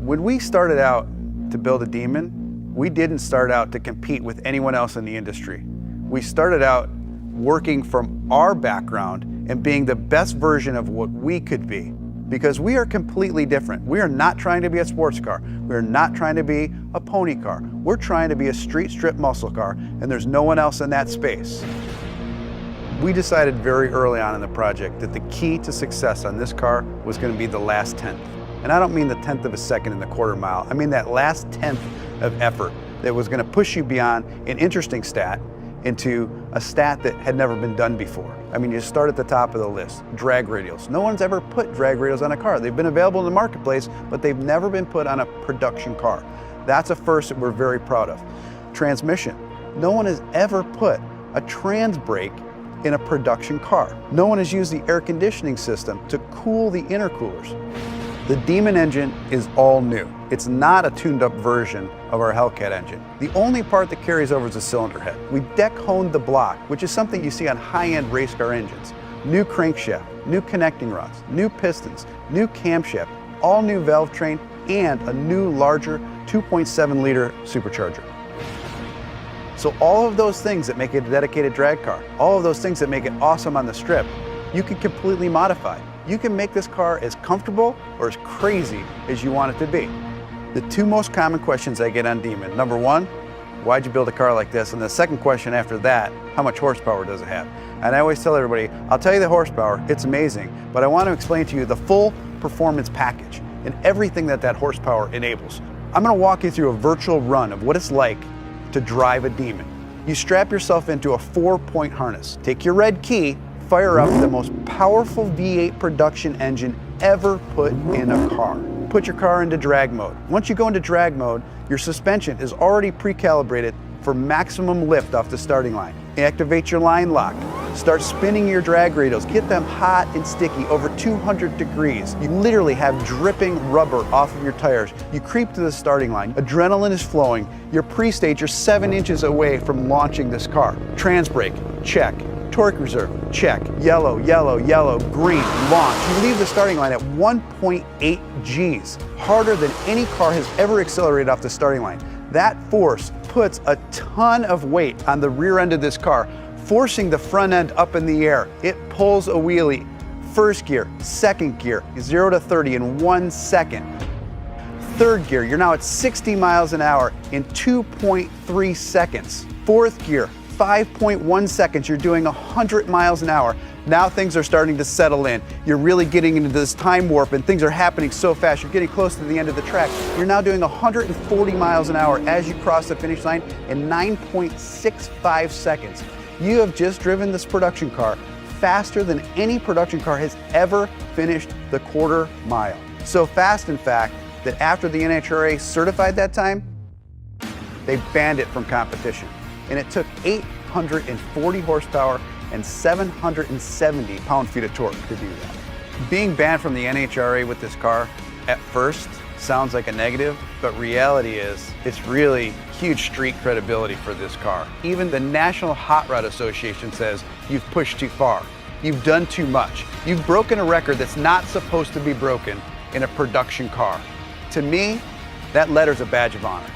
When we started out to build a Demon, we didn't start out to compete with anyone else in the industry. We started out working from our background and being the best version of what we could be, because we are completely different. We are not trying to be a sports car. We're not trying to be a pony car. We're trying to be a street strip muscle car, and there's no one else in that space. We decided very early on in the project that the key to success on this car was going to be the last tenth. And I don't mean the tenth of a second in the quarter mile. I mean that last tenth of effort that was going to push you beyond an interesting stat into a stat that had never been done before. I mean, you start at the top of the list, drag radials. No one's ever put drag radials on a car. They've been available in the marketplace, but they've never been put on a production car. That's a first that we're very proud of. Transmission. No one has ever put a trans brake in a production car. No one has used the air conditioning system to cool the intercoolers. The Demon engine is all new. It's not a tuned up version of our Hellcat engine. The only part that carries over is the cylinder head. We deck honed the block, which is something you see on high-end race car engines. New crankshaft, new connecting rods, new pistons, new camshaft, all new valve train, and a new larger 2.7 liter supercharger. So all of those things that make it a dedicated drag car, all of those things that make it awesome on the strip, you can completely modify. You can make this car as comfortable or as crazy as you want it to be. The two most common questions I get on Demon: number one, why'd you build a car like this? And the second question after that, how much horsepower does it have? And I always tell everybody, I'll tell you the horsepower, it's amazing, but I want to explain to you the full performance package and everything that that horsepower enables. I'm going to walk you through a virtual run of what it's like to drive a Demon. You strap yourself into a 4-point harness, take your red key, fire up the most powerful V8 production engine ever put in a car. Put your car into drag mode. Once you go into drag mode, your suspension is already pre-calibrated for maximum lift off the starting line. Activate your line lock. Start spinning your drag radials. Get them hot and sticky, over 200 degrees. You literally have dripping rubber off of your tires. You creep to the starting line. Adrenaline is flowing. You're pre-stage. You're 7 inches away from launching this car. Trans brake, check. Torque reserve, check. Yellow, yellow, yellow, green, launch. You leave the starting line at 1.8 Gs, harder than any car has ever accelerated off the starting line. That force puts a ton of weight on the rear end of this car, forcing the front end up in the air. It pulls a wheelie. First gear, second gear, 0 to 30 in 1 second. Third gear, you're now at 60 miles an hour in 2.3 seconds. Fourth gear, 5.1 seconds, you're doing 100 miles an hour. Now things are starting to settle in. You're really getting into this time warp and things are happening so fast. You're getting close to the end of the track. You're now doing 140 miles an hour as you cross the finish line in 9.65 seconds. You have just driven this production car faster than any production car has ever finished the quarter mile. So fast, in fact, that after the NHRA certified that time, they banned it from competition. And it took 840 horsepower and 770 pound-feet of torque to do that. Being banned from the NHRA with this car at first sounds like a negative, but reality is it's really huge street credibility for this car. Even the National Hot Rod Association says you've pushed too far. You've done too much. You've broken a record that's not supposed to be broken in a production car. To me, that letter's a badge of honor.